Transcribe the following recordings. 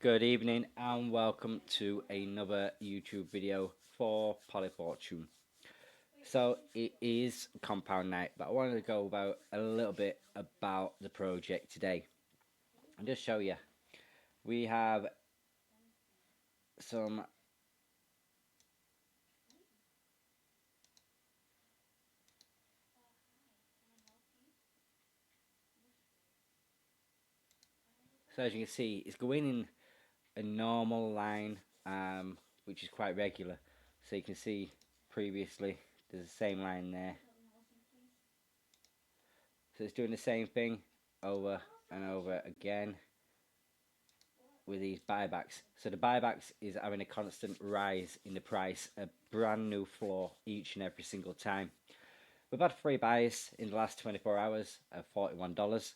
Good evening and welcome to another YouTube video for Polyfortune. So it is compound night, but I wanted to go about a little bit about the project today and just show you. We have some so as you can see, it's going in a normal line, which is quite regular. So you can see previously there's the same line there. So it's doing the same thing over and over again with these buybacks. So the buybacks is having a constant rise in the price, a brand new floor each and every single time. We've had 3 buys in the last 24 hours of $41.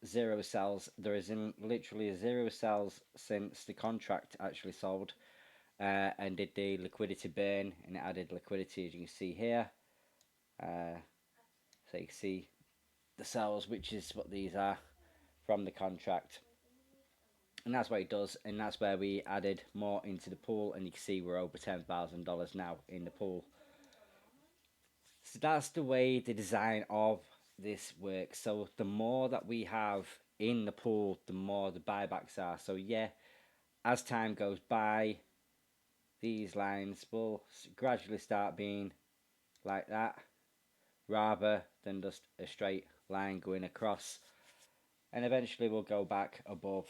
0 sells. There is literally 0 sells since the contract actually sold and did the liquidity burn, and it added liquidity as you can see here. So you can see the sells, which is what these are from the contract. And that's what it does, and that's where we added more into the pool, and you can see we're over $10,000 now in the pool. So that's the way the design of this works. So the more that we have in the pool, the more the buybacks are. So yeah, as time goes by, these lines will gradually start being like that, rather than just a straight line going across, and eventually we'll go back above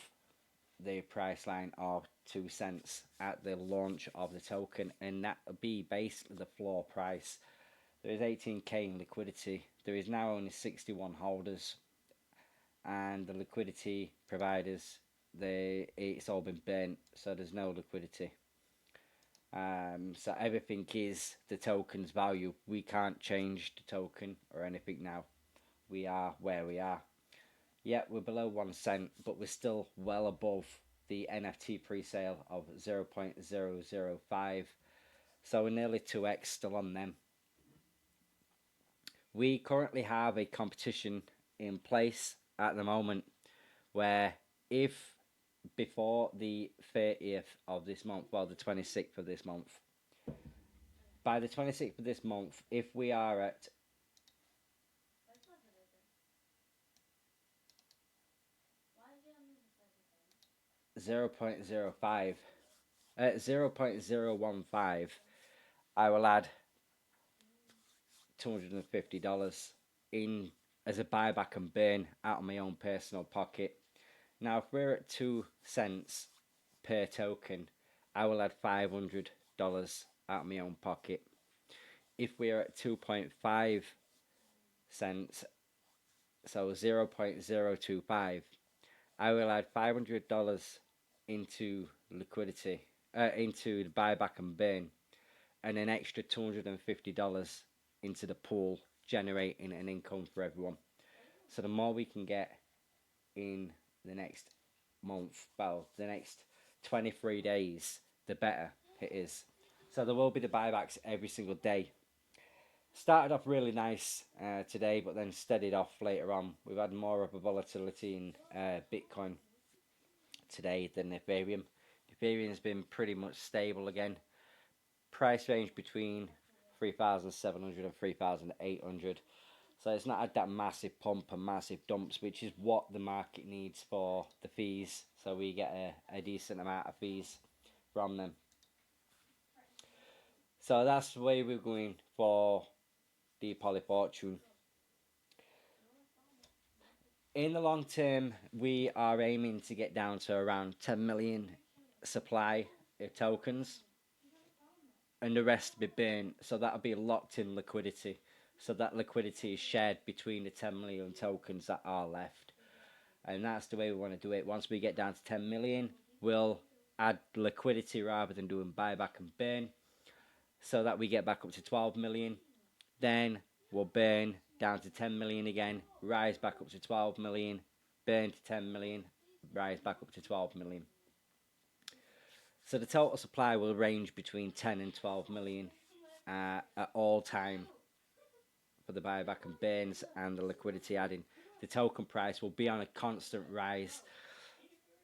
the price line of 2 cents at the launch of the token, and that will be basically the floor price. There is 18k in liquidity. There is now only 61 holders, and the liquidity providers, it's all been burnt, so there's no liquidity. So everything is the token's value. We can't change the token or anything now. We are where we are. Yeah, we're below 1 cent, but we're still well above the NFT pre-sale of 0.005. So we're nearly 2x still on them. We currently have a competition in place at the moment where if before the 30th of this month, well, the 26th of this month, by the 26th of this month, if we are at 0.05, at 0.015, I will add $250 in as a buyback and burn out of my own personal pocket. Now, if we're at 2 cents per token, I will add $500 out of my own pocket. If we are at 2.5 cents, so 0.025, I will add $500 into liquidity, into the buyback and burn, and an extra $250 into the pool, generating an income for everyone. So the more we can get in the next month, well, the next 23 days, the better it is. So there will be the buybacks every single day. Started off really nice today, but then steadied off later on. We've had more of a volatility in Bitcoin today than Ethereum. Ethereum has been pretty much stable again. Price range between 3,700 and 3,800. So it's not had that massive pump and massive dumps, which is what the market needs for the fees. So we get a decent amount of fees from them. So that's the way we're going for the Polyfortune. In the long term, we are aiming to get down to around 10 million supply of tokens, and the rest be burnt. So that'll be locked in liquidity. So that liquidity is shared between the 10 million tokens that are left. And that's the way we want to do it. Once we get down to 10 million, we'll add liquidity rather than doing buyback and burn, so that we get back up to 12 million. Then we'll burn down to 10 million again, rise back up to 12 million, burn to 10 million, rise back up to 12 million. So the total supply will range between 10 and 12 million at all time for the buyback and burns and the liquidity adding. The token price will be on a constant rise.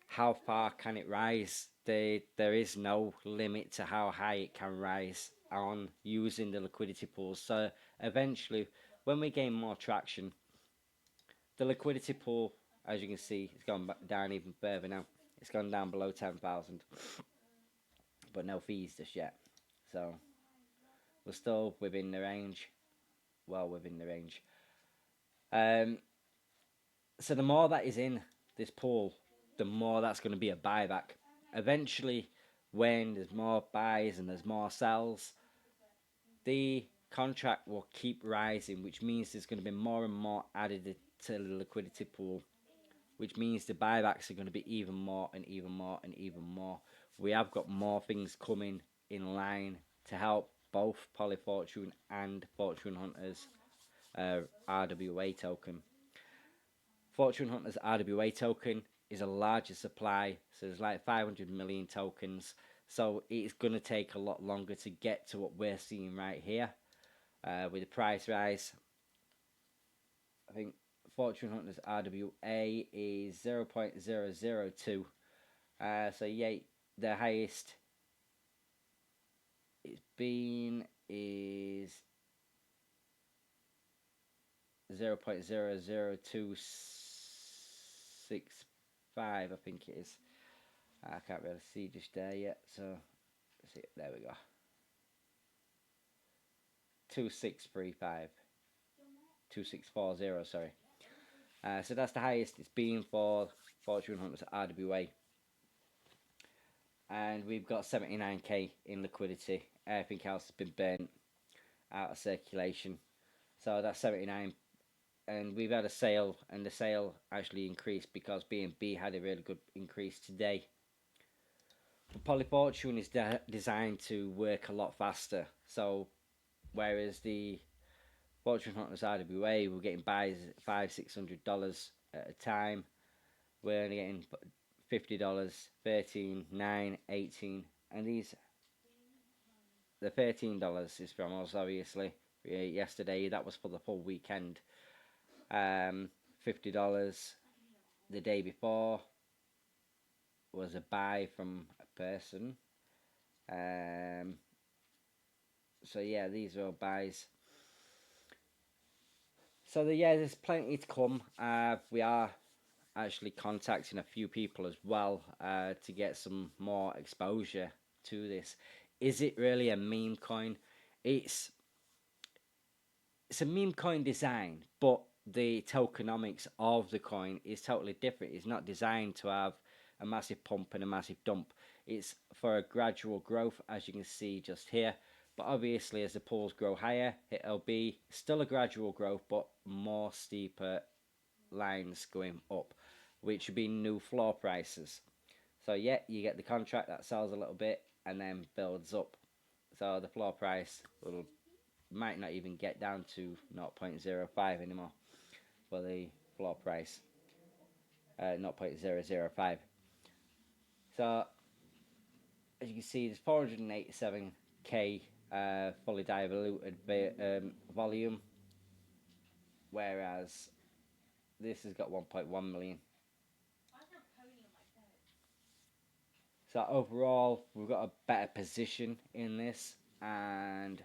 how far can it rise? There is no limit to how high it can rise on using the liquidity pools. So eventually, when we gain more traction, the liquidity pool, as you can see, it's gone down even further now. It's gone down below 10,000, but no fees just yet. So we're still within the range, well within the range. So the more that is in this pool, the more that's going to be a buyback. Eventually, when there's more buys and there's more sells, the contract will keep rising, which means there's going to be more and more added to the liquidity pool, which means the buybacks are going to be even more and even more and even more. We have got more things coming in line to help both Polyfortune and Fortune Hunters RWA token. Fortune Hunters RWA token is a larger supply, so there's like 500 million tokens. So it's going to take a lot longer to get to what we're seeing right here with the price rise. I think Fortune Hunters RWA is 0.002. So yeah, the highest it's been is 0.00265, I think it is. I can't really see just there yet, so see, there we go. 2635. 2640, sorry. So that's the highest it's been for Fortune Hunters RWA. And we've got 79k in liquidity. Everything else has been burnt out of circulation. So that's 79. And we've had a sale, and the sale actually increased because BNB had a really good increase today. But Polyfortune is designed to work a lot faster. So whereas the Fortune Hunters RWA, we're getting buys at $500-600 at a time. We're only getting $50, 13, 9, 18, and these, the $13 is from us, obviously. Yesterday, that was for the full weekend. $50 the day before was a buy from a person. So yeah, these are all buys. So yeah, there's plenty to come. We are actually contacting a few people as well to get some more exposure to this. Is it really a meme coin? It's a meme coin design, but the tokenomics of the coin is totally different. It's not designed to have a massive pump and a massive dump. It's for a gradual growth, as you can see just here. But obviously, as the pools grow higher, it'll be still a gradual growth, but more steeper lines going up, which would be new floor prices. So yeah, you get the contract that sells a little bit and then builds up. So the floor price might not even get down to 0.05 anymore for the floor price. 0.005. So as you can see, there's 487k fully diluted volume, whereas this has got 1.1 million. So overall, we've got a better position in this, and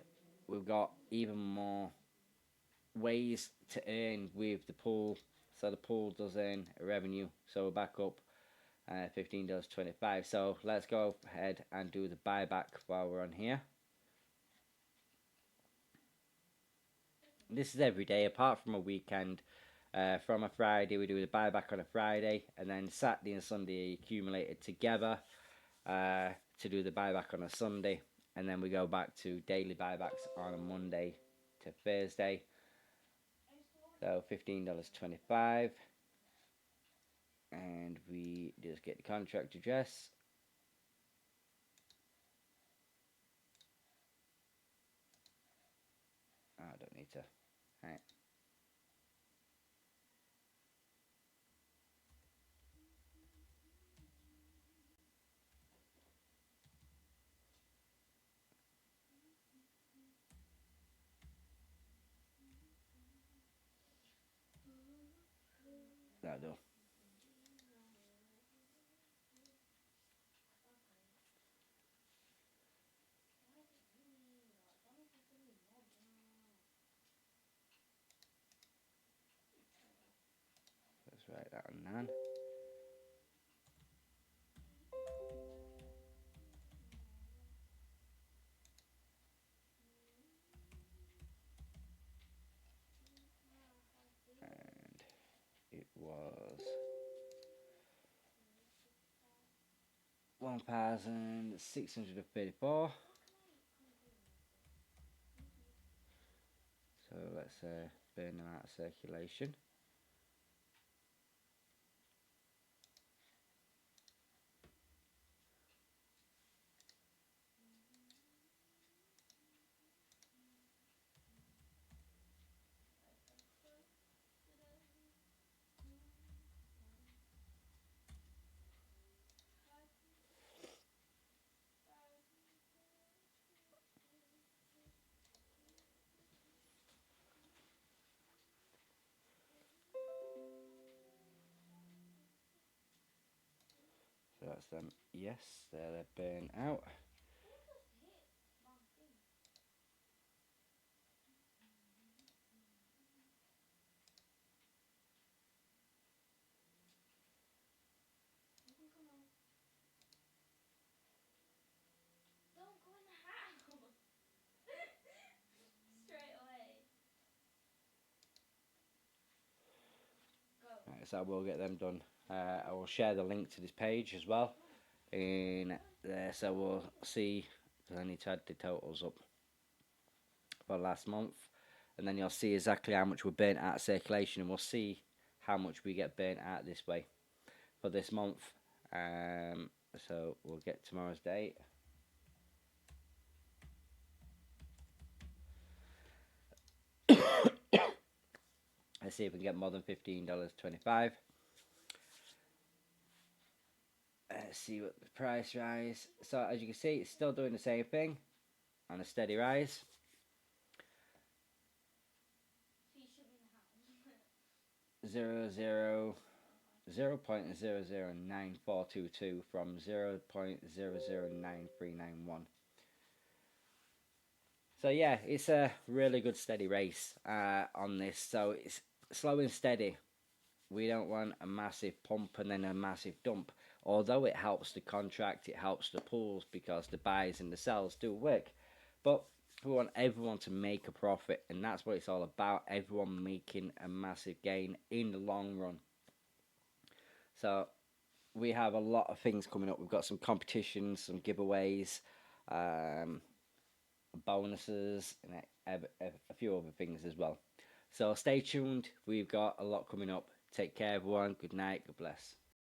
we've got even more ways to earn with the pool. So the pool does earn a revenue. So we're back up $15.25. So let's go ahead and do the buyback while we're on here. This is every day apart from a weekend. From a Friday, we do the buyback on a Friday, and then Saturday and Sunday accumulated together to do the buyback on a Sunday, and then we go back to daily buybacks on a Monday to Thursday. So $15.25, and we just get the contract address. Oh, I don't need to. All right. That'll do. write that on 9. And it was 1,634. So let's burn them out of circulation. So that's them. Yes, they're burnt out. Right, so I will get them done. I will share the link to this page as well in there, so we'll see, because I need to add the totals up for last month, and then you'll see exactly how much we're burnt out of circulation, and we'll see how much we get burnt out this way for this month. So we'll get tomorrow's date. Let's see if we can get more than $15.25. Let's see what the price rise. So as you can see, it's still doing the same thing on a steady rise. 0.009422 from 0.009391. So yeah, it's a really good steady race on this. So it's slow and steady. We don't want a massive pump and then a massive dump. Although it helps the contract, it helps the pools because the buys and the sells do work. But we want everyone to make a profit, and that's what it's all about. Everyone making a massive gain in the long run. So we have a lot of things coming up. We've got some competitions, some giveaways, bonuses, and a few other things as well. So stay tuned. We've got a lot coming up. Take care, everyone. Good night. God bless.